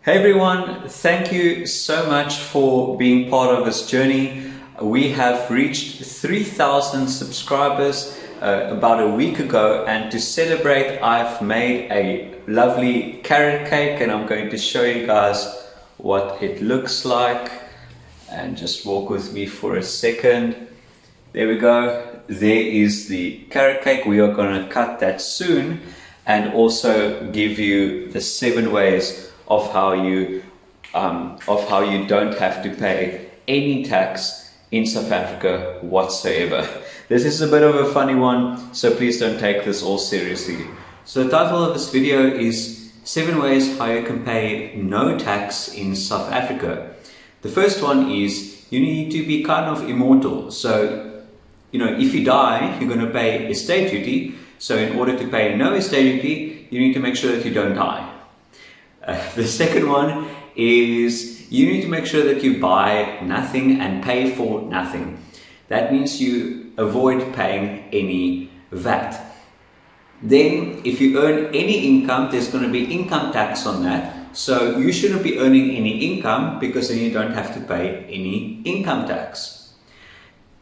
Hey everyone, thank you so much for being part of this journey. We have reached 3,000 subscribers about a week ago, and to celebrate I've made a lovely carrot cake and I'm going to show you guys what it looks like. And just walk with me for a second. There we go. There is the carrot cake. We are going to cut that soon and also give you the 7 ways of how you don't have to pay any tax in South Africa whatsoever. This is a bit of a funny one, so please don't take this all seriously. So the title of this video is 7 ways how you can pay no tax in South Africa. The first one is you need to be kind of immortal. So, if you die, you're going to pay estate duty. So in order to pay no estate duty, you need to make sure that you don't die. The second one is you need to make sure that you buy nothing and pay for nothing. That means you avoid paying any VAT. Then if you earn any income, there's going to be income tax on that. So you shouldn't be earning any income because then you don't have to pay any income tax.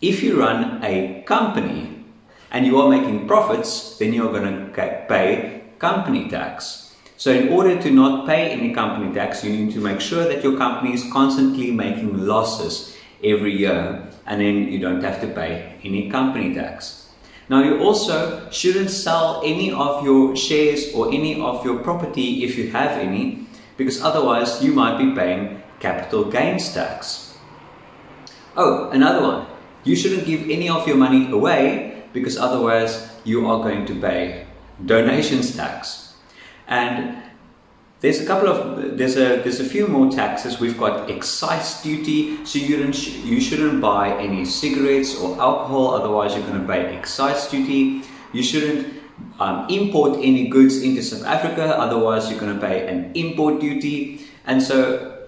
If you run a company and you are making profits, then you're going to pay company tax. So in order to not pay any company tax, you need to make sure that your company is constantly making losses every year, and then you don't have to pay any company tax. Now you also shouldn't sell any of your shares or any of your property if you have any, because otherwise you might be paying capital gains tax. Oh, another one. You shouldn't give any of your money away because otherwise you are going to pay donations tax. And there's a few more taxes. We've got excise duty, so you shouldn't buy any cigarettes or alcohol, otherwise you're going to pay excise duty. You shouldn't import any goods into South Africa, otherwise you're going to pay an import duty. And so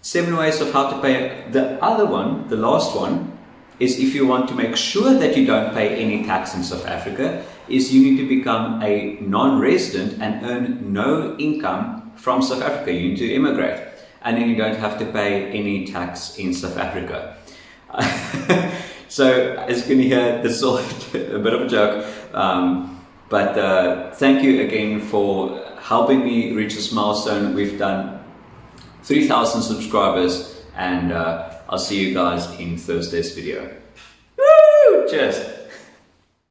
7 ways of how to pay. The other one, the last one, is if you want to make sure that you don't pay any tax in South Africa, is you need to become a non-resident and earn no income from South Africa. You need to immigrate, and then you don't have to pay any tax in South Africa. So as you can hear, this is all a bit of a joke, but thank you again for helping me reach this milestone. We've done 3,000 subscribers, and I'll see you guys in Thursday's video. Woo! Cheers!